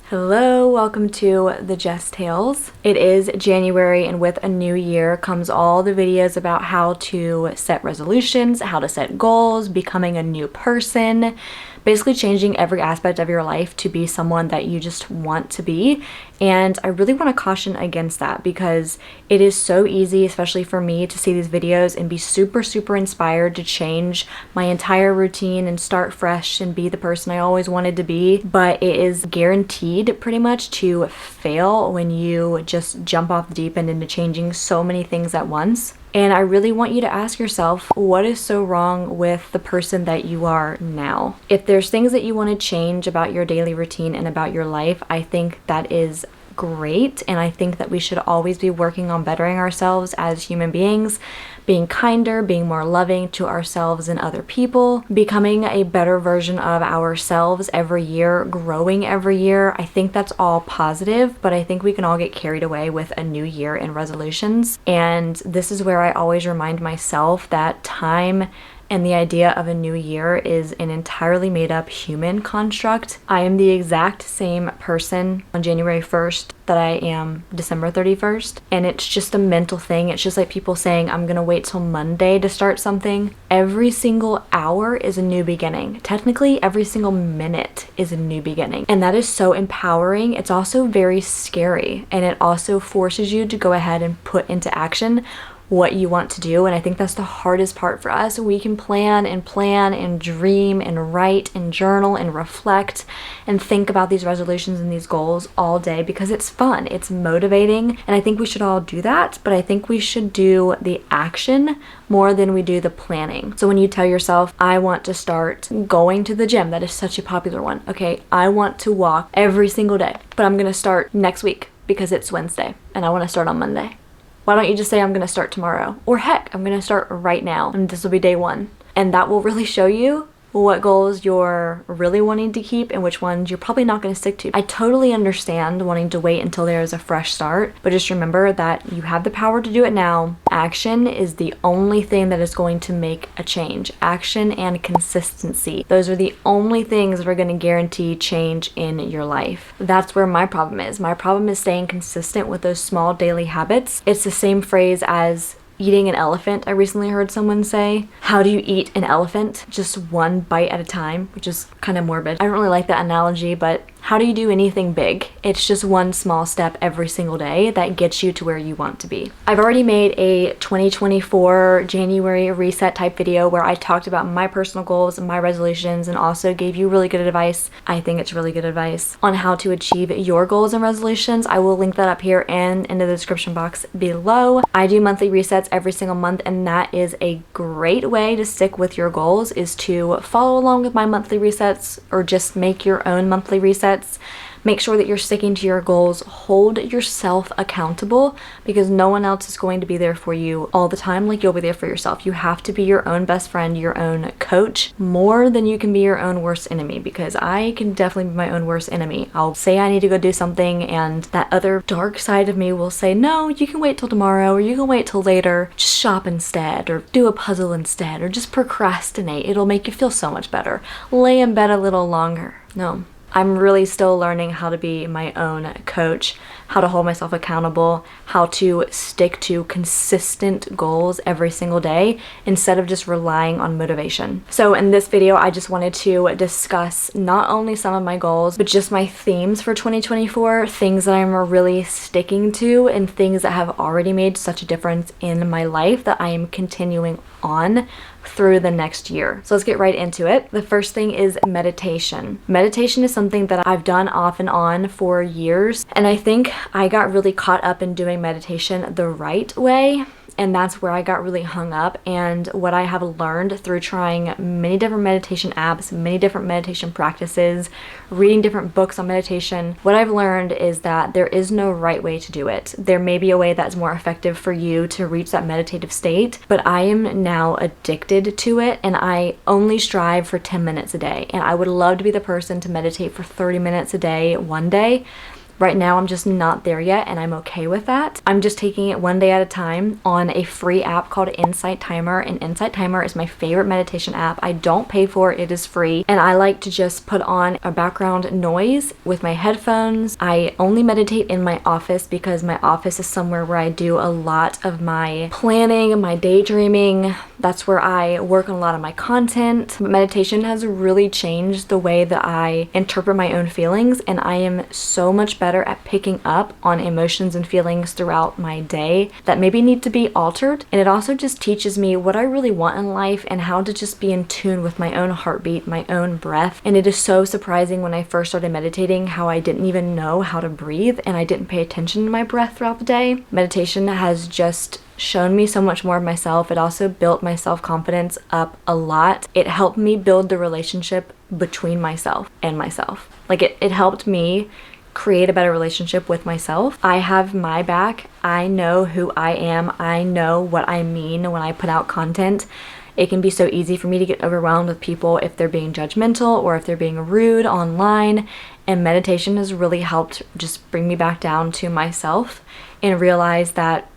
Hello, welcome to the Jess Tales. It is January, and with a new year comes all the videos about how to set resolutions, how to set goals, becoming a new person, basically changing every aspect of your life to be someone that you just want to be. And I really want to caution against that because it is so easy, especially for me, to see these videos and be super inspired to change my entire routine and start fresh and be the person I always wanted to be. But it is guaranteed pretty much to fail when you just jump off the deep end into changing so many things at once. And I really want you to ask yourself, what is so wrong with the person that you are now? If there's things that you want to change about your daily routine and about your life, I think that is great. And I think that we should always be working on bettering ourselves as human beings, being kinder, being more loving to ourselves and other people, becoming a better version of ourselves every year, growing every year. I think that's all positive, but I think we can all get carried away with a new year and resolutions. And this is where I always remind myself that time and the idea of a new year is an entirely made up human construct. I am the exact same person on January 1st that I am December 31st. And it's just a mental thing. It's just like people saying, I'm gonna wait till Monday to start something. Every single hour is a new beginning. Technically, every single minute is a new beginning. And that is so empowering. It's also very scary. And it also forces you to go ahead and put into action what you want to do. And I think that's the hardest part for us. We can plan and dream and write and journal and reflect and think about these resolutions and these goals all day because it's fun, it's motivating, and I think we should all do that. But I think we should do the action more than we do the planning. So when you tell yourself, I want to start going to the gym, that is such a popular one. Okay, I want to walk every single day, but I'm gonna start next week because it's Wednesday and I want to start on Monday. Why don't you just say, I'm going to start tomorrow? Or heck, I'm going to start right now and this will be day one. And that will really show you what goals you're really wanting to keep and which ones you're probably not going to stick to. I totally understand wanting to wait until there is a fresh start, but just remember that you have the power to do it now. Action is the only thing that is going to make a change. Action and consistency. Those are the only things that are going to guarantee change in your life. That's where my problem is. My problem is staying consistent with those small daily habits. It's the same phrase as eating an elephant. I recently heard someone say, how do you eat an elephant? Just one bite at a time, which is kind of morbid. I don't really like that analogy, but how do you do anything big? It's just one small step every single day that gets you to where you want to be. I've already made a 2024 January reset type video where I talked about my personal goals and my resolutions and also gave you really good advice. I think it's really good advice on how to achieve your goals and resolutions. I will link that up here and in the description box below. I do monthly resets every single month, and that is a great way to stick with your goals, is to follow along with my monthly resets or just make your own monthly resets. Make sure that you're sticking to your goals. Hold yourself accountable because no one else is going to be there for you all the time like you'll be there for yourself. You have to be your own best friend, your own coach, more than you can be your own worst enemy, because I can definitely be my own worst enemy. I'll say I need to go do something and that other dark side of me will say, no, you can wait till tomorrow, or you can wait till later. Just shop instead, or do a puzzle instead, or just procrastinate. It'll make you feel so much better. Lay in bed a little longer. No. I'm really still learning how to be my own coach, how to hold myself accountable, how to stick to consistent goals every single day instead of just relying on motivation. So in this video, I just wanted to discuss not only some of my goals, but just my themes for 2024, things that I'm really sticking to and things that have already made such a difference in my life that I am continuing on through the next year. So let's get right into it. The first thing is meditation. Meditation is something that I've done off and on for years, and I think I got really caught up in doing meditation the right way. And that's where I got really hung up. And what I have learned through trying many different meditation apps, many different meditation practices, reading different books on meditation, what I've learned is that there is no right way to do it. There may be a way that's more effective for you to reach that meditative state, but I am now addicted to it, and I only strive for 10 minutes a day. And I would love to be the person to meditate for 30 minutes a day one day. Right now, I'm just not there yet, and I'm okay with that. I'm just taking it one day at a time on a free app called Insight Timer, and Insight Timer is my favorite meditation app. I don't pay for it, it is free, and I like to just put on a background noise with my headphones. I only meditate in my office because my office is somewhere where I do a lot of my planning, my daydreaming. That's where I work on a lot of my content. Meditation has really changed the way that I interpret my own feelings, and I am so much better at picking up on emotions and feelings throughout my day that maybe need to be altered. And it also just teaches me what I really want in life and how to just be in tune with my own heartbeat, my own breath. And it is so surprising when I first started meditating how I didn't even know how to breathe and I didn't pay attention to my breath throughout the day. Meditation has just shown me so much more of myself. It also built my self-confidence up a lot. It helped me build the relationship between myself and myself. Like it helped me create a better relationship with myself. I have my back. I know who I am. I know what I mean when I put out content. It can be so easy for me to get overwhelmed with people if they're being judgmental or if they're being rude online. And meditation has really helped just bring me back down to myself and realize that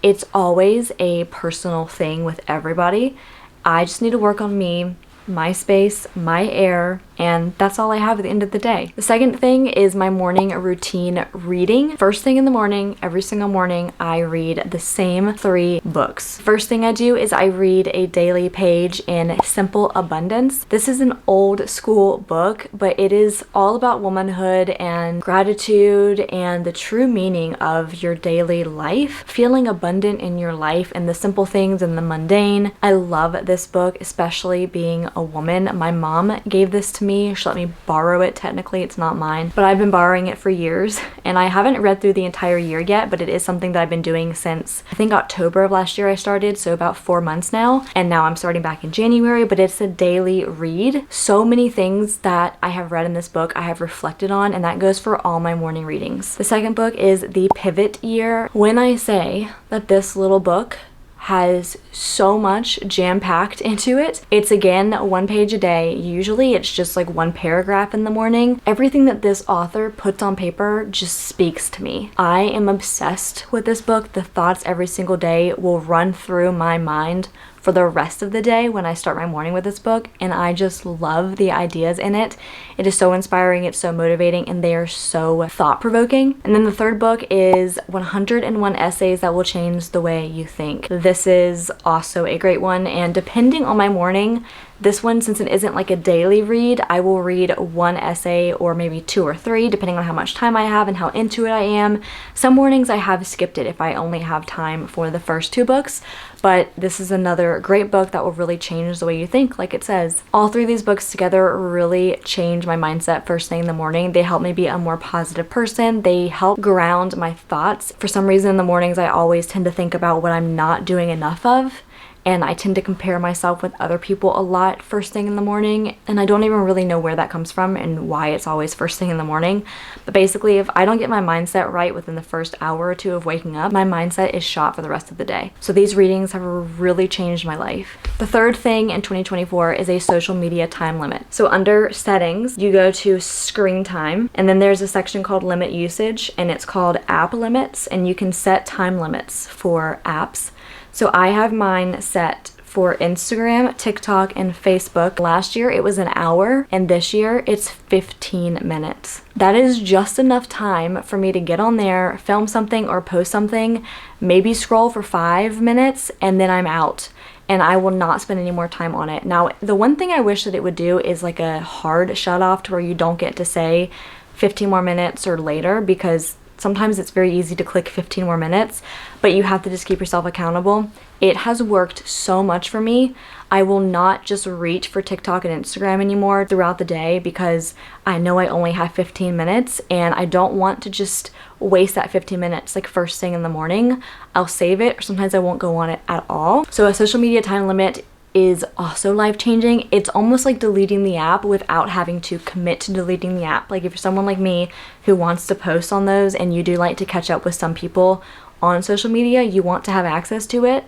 it's always a personal thing with everybody. I just need to work on me, my space, my air, and that's all I have at the end of the day. The second thing is my morning routine reading. First thing in the morning, every single morning, I read the same 3 books. First thing I do is I read a daily page in Simple Abundance. This is an old school book, but it is all about womanhood and gratitude and the true meaning of your daily life, feeling abundant in your life and the simple things and the mundane. I love this book, especially being a woman. My mom gave this to me. She let me borrow it. Technically, it's not mine, but I've been borrowing it for years, and I haven't read through the entire year yet, but it is something that I've been doing since I think October of last year I started, so about 4 months now, and now I'm starting back in January, but it's a daily read. So many things that I have read in this book I have reflected on, and that goes for all my morning readings. The second book is The Pivot Year. When I say that this little book has so much jam-packed into it. It's again 1 page a day. Usually it's just like 1 paragraph in the morning. Everything that this author puts on paper just speaks to me. I am obsessed with this book. The thoughts every single day will run through my mind for the rest of the day when I start my morning with this book, and I just love the ideas in it. It is so inspiring, it's so motivating, and they are so thought-provoking. And then the third book is 101 Essays That Will Change the Way You Think. This is also a great one, and depending on my morning, this one, since it isn't like a daily read, I will read 1 essay or maybe 2 or 3, depending on how much time I have and how into it I am. Some mornings I have skipped it if I only have time for the first 2 books, but this is another great book that will really change the way you think, like it says. All 3 of these books together really change my mindset first thing in the morning. They help me be a more positive person. They help ground my thoughts. For some reason in the mornings, I always tend to think about what I'm not doing enough of, and I tend to compare myself with other people a lot first thing in the morning, and I don't even really know where that comes from and why it's always first thing in the morning. But basically, if I don't get my mindset right within the first hour or 2 of waking up, my mindset is shot for the rest of the day. So these readings have really changed my life. The third thing in 2024 is a social media time limit. So under settings, you go to screen time, and then there's a section called limit usage, and it's called app limits, and you can set time limits for apps. So I have mine set for Instagram, TikTok, and Facebook. Last year it was an hour, and this year it's 15 minutes. That is just enough time for me to get on there, film something or post something, maybe scroll for 5 minutes, and then I'm out. And I will not spend any more time on it. Now, the one thing I wish that it would do is like a hard shut off to where you don't get to say 15 more minutes or later, because sometimes it's very easy to click 15 more minutes, but you have to just keep yourself accountable. It has worked so much for me. I will not just reach for TikTok and Instagram anymore throughout the day because I know I only have 15 minutes and I don't want to just waste that 15 minutes like first thing in the morning. I'll save it, or sometimes I won't go on it at all. So a social media time limit is also life-changing. It's almost like deleting the app without having to commit to deleting the app. Like if you're someone like me who wants to post on those and you do like to catch up with some people on social media, you want to have access to it.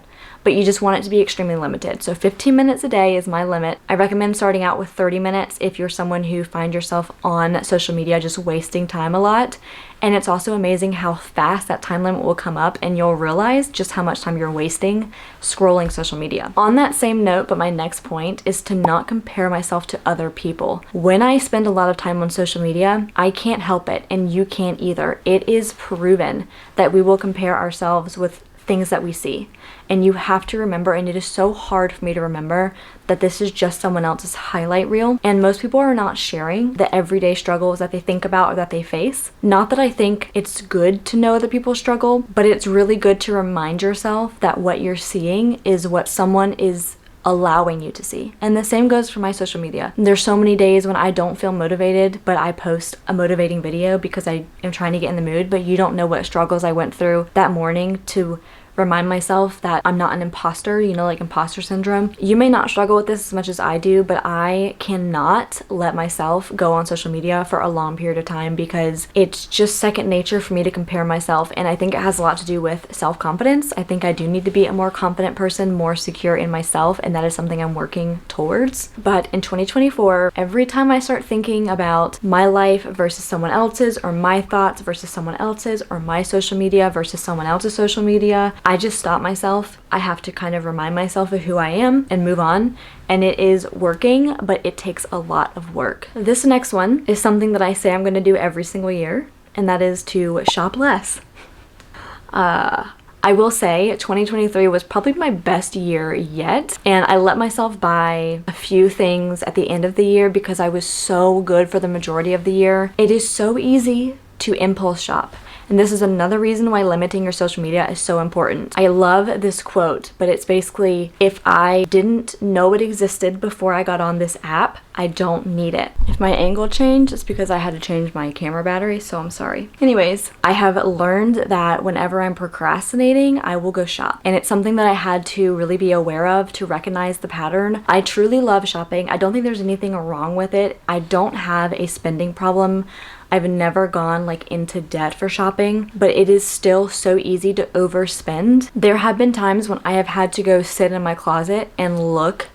but you just want it to be extremely limited. So 15 minutes a day is my limit. I recommend starting out with 30 minutes if you're someone who finds yourself on social media just wasting time a lot. And it's also amazing how fast that time limit will come up and you'll realize just how much time you're wasting scrolling social media. On that same note, but my next point is to not compare myself to other people. When I spend a lot of time on social media, I can't help it, and you can't either. It is proven that we will compare ourselves with things that we see. And you have to remember, and it is so hard for me to remember, that this is just someone else's highlight reel. And most people are not sharing the everyday struggles that they think about or that they face. Not that I think it's good to know other people's struggle, but it's really good to remind yourself that what you're seeing is what someone is allowing you to see. And the same goes for my social media. There's so many days when I don't feel motivated, but I post a motivating video because I am trying to get in the mood, but you don't know what struggles I went through that morning to remind myself that I'm not an imposter, you know, like imposter syndrome. You may not struggle with this as much as I do, but I cannot let myself go on social media for a long period of time because it's just second nature for me to compare myself. And I think it has a lot to do with self-confidence. I think I do need to be a more confident person, more secure in myself, and that is something I'm working towards. But in 2024, every time I start thinking about my life versus someone else's, or my thoughts versus someone else's, or my social media versus someone else's social media, I just stop myself. I have to kind of remind myself of who I am and move on. And it is working, but it takes a lot of work. This next one is something that I say I'm gonna do every single year, and that is to shop less. I will say 2023 was probably my best year yet, and I let myself buy a few things at the end of the year because I was so good for the majority of the year. It is so easy to impulse shop. And this is another reason why limiting your social media is so important. I love this quote, but it's basically, if I didn't know it existed before I got on this app, I don't need it. If my angle changed, it's because I had to change my camera battery, so I'm sorry. Anyways, I have learned that whenever I'm procrastinating, I will go shop. And it's something that I had to really be aware of to recognize the pattern. I truly love shopping. I don't think there's anything wrong with it. I don't have a spending problem. I've never gone like into debt for shopping, but it is still so easy to overspend. There have been times when I have had to go sit in my closet and look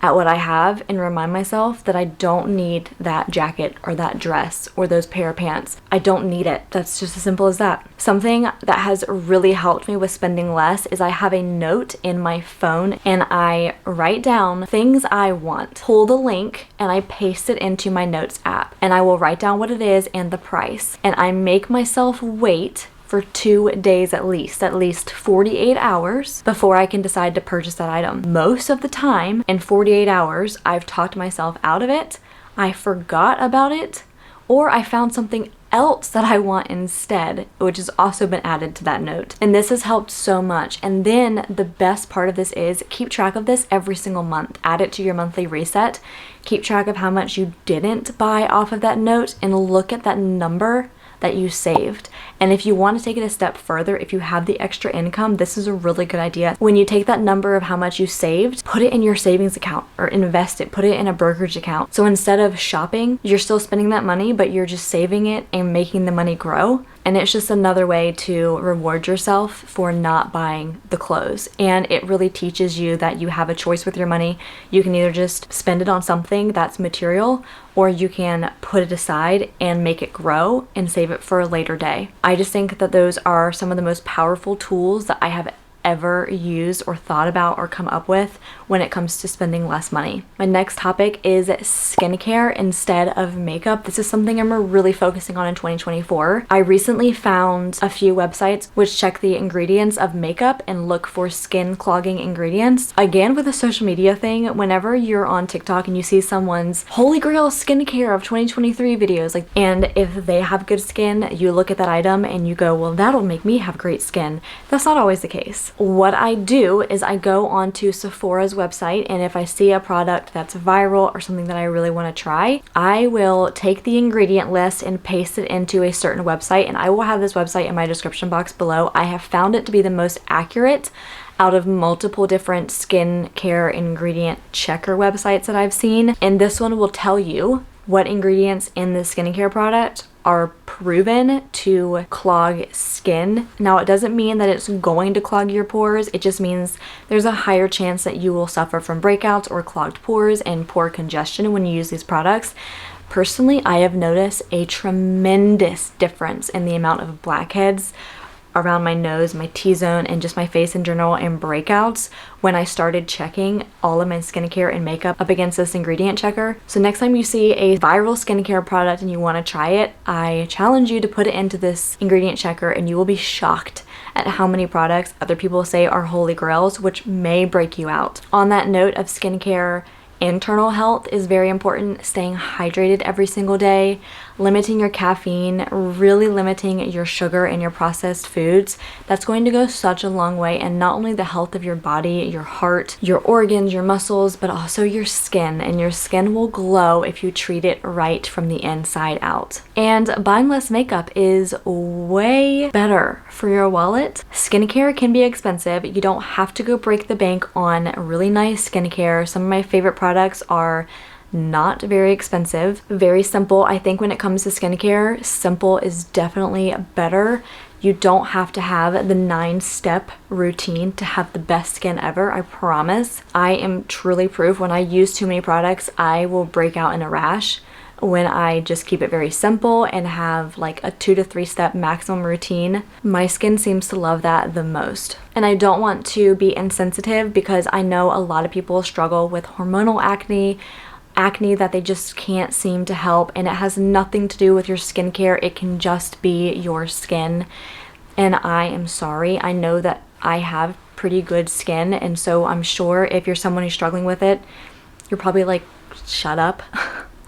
at what I have and remind myself that I don't need that jacket or that dress or those pair of pants. I don't need it. That's just as simple as that. Something that has really helped me with spending less is I have a note in my phone and I write down things I want, pull the link, and I paste it into my notes app. And I will write down what it is and the price. And I make myself wait for 2 days at least 48 hours before I can decide to purchase that item. Most of the time in 48 hours, I've talked myself out of it, I forgot about it, or I found something else that I want instead, which has also been added to that note. And this has helped so much. And then the best part of this is keep track of this every single month. Add it to your monthly reset. Keep track of how much you didn't buy off of that note and look at that number that you saved. And if you want to take it a step further, if you have the extra income, this is a really good idea. When you take that number of how much you saved, put it in your savings account or invest it, put it in a brokerage account. So instead of shopping, you're still spending that money, but you're just saving it and making the money grow. And it's just another way to reward yourself for not buying the clothes. And it really teaches you that you have a choice with your money. You can either just spend it on something that's material, or you can put it aside and make it grow and save it for a later day. I just think that those are some of the most powerful tools that I have ever used or thought about or come up with when it comes to spending less money. My next topic is skincare instead of makeup. This is something I'm really focusing on in 2024. I recently found a few websites which check the ingredients of makeup and look for skin clogging ingredients. Again, with the social media thing, whenever you're on TikTok and you see someone's holy grail skincare of 2023 videos, and if they have good skin, you look at that item and you go, well, that'll make me have great skin. That's not always the case. What I do is I go onto Sephora's website, and if I see a product that's viral or something that I really want to try, I will take the ingredient list and paste it into a certain website, and I will have this website in my description box below. I have found it to be the most accurate out of multiple different skincare ingredient checker websites that I've seen, and this one will tell you what ingredients in the skincare product are proven to clog skin. Now, it doesn't mean that it's going to clog your pores. It just means there's a higher chance that you will suffer from breakouts or clogged pores and pore congestion when you use these products. Personally, I have noticed a tremendous difference in the amount of blackheads around my nose, my T-zone, and just my face in general, and breakouts when I started checking all of my skincare and makeup up against this ingredient checker. So next time you see a viral skincare product and you want to try it, I challenge you to put it into this ingredient checker, and you will be shocked at how many products other people say are holy grails, which may break you out. On that note of skincare, internal health is very important. Staying hydrated every single day, limiting your caffeine, really limiting your sugar and your processed foods. That's going to go such a long way in not only the health of your body, your heart, your organs, your muscles, but also your skin. And your skin will glow if you treat it right from the inside out. And buying less makeup is way better for your wallet. Skincare can be expensive. You don't have to go break the bank on really nice skincare. Some of my favorite products are not very expensive, very simple. I think when it comes to skincare, simple is definitely better. You don't have to have the 9-step routine to have the best skin ever, I promise. I am truly proof when I use too many products, I will break out in a rash. When I just keep it very simple and have like a 2 to 3 step maximum routine, my skin seems to love that the most. And I don't want to be insensitive because I know a lot of people struggle with hormonal acne that they just can't seem to help, and it has nothing to do with your skincare. It can just be your skin. And I am sorry. I know that I have pretty good skin, and so I'm sure if you're someone who's struggling with it, you're probably like, shut up.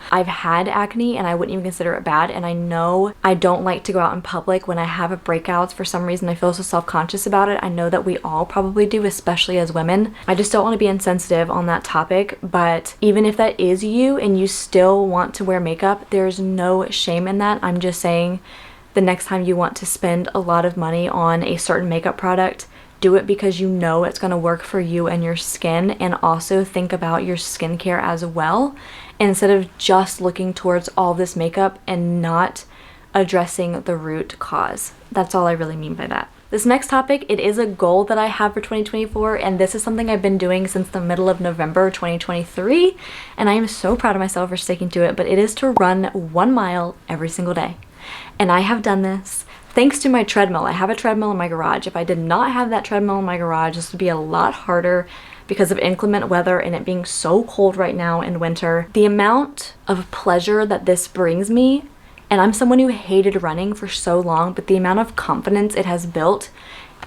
I've had acne and I wouldn't even consider it bad, and I know I don't like to go out in public when I have breakouts. For some reason I feel so self-conscious about it. I know that we all probably do, especially as women. I just don't want to be insensitive on that topic, but even if that is you and you still want to wear makeup, there's no shame in that. I'm just saying the next time you want to spend a lot of money on a certain makeup product, do it because you know it's going to work for you and your skin, and also think about your skincare as well, instead of just looking towards all this makeup and not addressing the root cause. That's all I really mean by that. This next topic, it is a goal that I have for 2024, and this is something I've been doing since the middle of November 2023, and I am so proud of myself for sticking to it, but it is to run 1 mile every single day. And I have done this thanks to my treadmill. I have a treadmill in my garage. If I did not have that treadmill in my garage, this would be a lot harder because of inclement weather and it being so cold right now in winter. The amount of pleasure that this brings me, and I'm someone who hated running for so long, but the amount of confidence it has built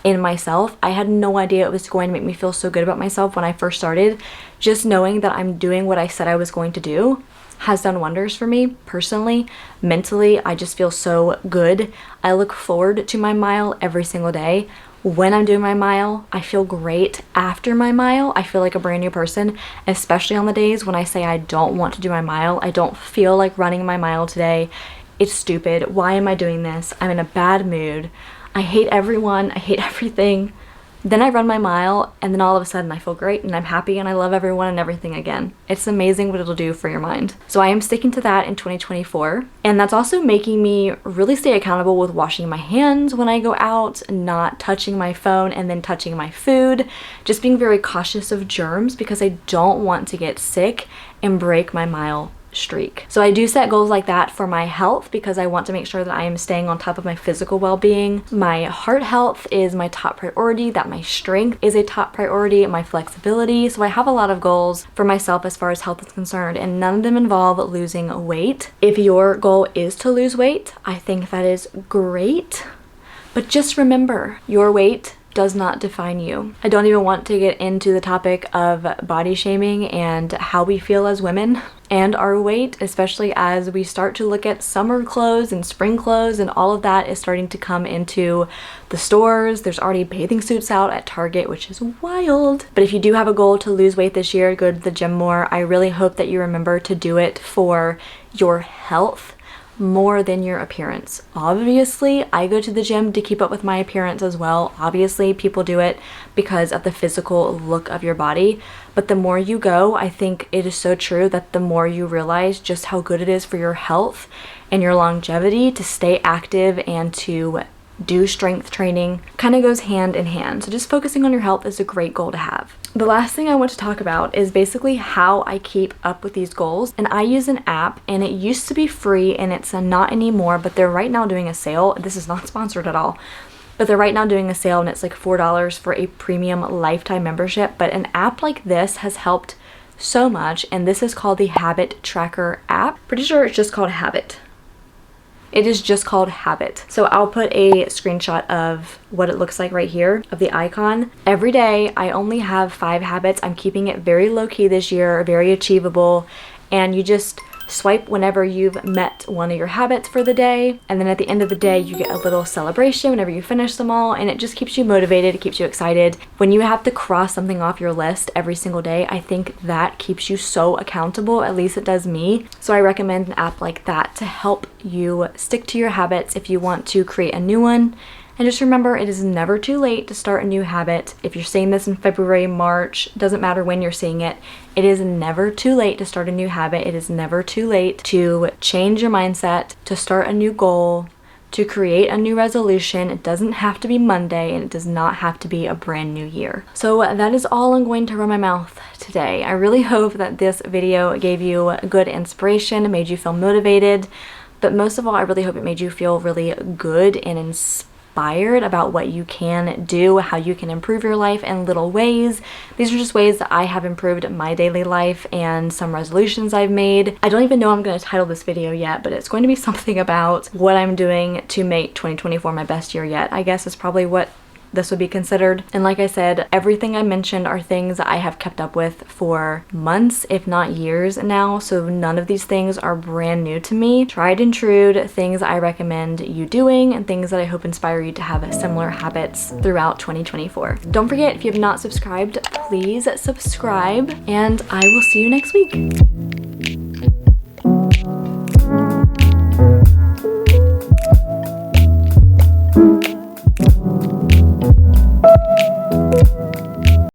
in myself, I had no idea it was going to make me feel so good about myself when I first started. Just knowing that I'm doing what I said I was going to do has done wonders for me personally. Mentally, I just feel so good. I look forward to my mile every single day. When I'm doing my mile, I feel great. After my mile, I feel like a brand new person, especially on the days when I say I don't want to do my mile. I don't feel like running my mile today. It's stupid. Why am I doing this? I'm in a bad mood. I hate everyone. I hate everything. Then I run my mile, and then all of a sudden I feel great and I'm happy and I love everyone and everything again. It's amazing what it'll do for your mind. So I am sticking to that in 2024. And that's also making me really stay accountable with washing my hands when I go out, not touching my phone and then touching my food, just being very cautious of germs because I don't want to get sick and break my mile streak. So I do set goals like that for my health because I want to make sure that I am staying on top of my physical well-being. My heart health is my top priority, that my strength is a top priority, my flexibility. So I have a lot of goals for myself as far as health is concerned, and none of them involve losing weight. If your goal is to lose weight, I think that is great. But just remember, your weight does not define you. I don't even want to get into the topic of body shaming and how we feel as women and our weight, especially as we start to look at summer clothes and spring clothes, and all of that is starting to come into the stores. There's already bathing suits out at Target, which is wild. But if you do have a goal to lose weight this year, go to the gym more. I really hope that you remember to do it for your health more than your appearance. Obviously, I go to the gym to keep up with my appearance as well. Obviously, people do it because of the physical look of your body. But the more you go, I think it is so true that the more you realize just how good it is for your health and your longevity to stay active and to do strength training. Kind of goes hand in hand. So just focusing on your health is a great goal to have. The last thing I want to talk about is basically how I keep up with these goals. And I use an app, and it used to be free and it's not anymore, but they're right now doing a sale. This is not sponsored at all, but they're right now doing a sale and it's like $4 for a premium lifetime membership. But an app like this has helped so much, and this is called the Habit Tracker app. Pretty sure it's just called Habit. It is just called Habit. So I'll put a screenshot of what it looks like right here of the icon. Every day I only have 5 habits. I'm keeping it very low key this year, very achievable, and you just swipe whenever you've met one of your habits for the day, and then at the end of the day you get a little celebration whenever you finish them all, and it just keeps you motivated, it keeps you excited. When you have to cross something off your list every single day, I think that keeps you so accountable, at least it does me. So I recommend an app like that to help you stick to your habits if you want to create a new one. And just remember, it is never too late to start a new habit. If you're seeing this in February, March, doesn't matter when you're seeing it, it is never too late to start a new habit. It is never too late to change your mindset, to start a new goal, to create a new resolution. It doesn't have to be Monday, and it does not have to be a brand new year. So that is all I'm going to run my mouth today. I really hope that this video gave you good inspiration, made you feel motivated, but most of all, I really hope it made you feel really good and inspired about what you can do, how you can improve your life in little ways. These are just ways that I have improved my daily life and some resolutions I've made. I don't even know I'm going to title this video yet, but it's going to be something about what I'm doing to make 2024 my best year yet, I guess is probably what this would be considered. And like I said, everything I mentioned are things that I have kept up with for months, if not years now, so none of these things are brand new to me. Tried and true things I recommend you doing, and things that I hope inspire you to have similar habits throughout 2024. Don't forget, if you have not subscribed, please subscribe, and I will see you next week.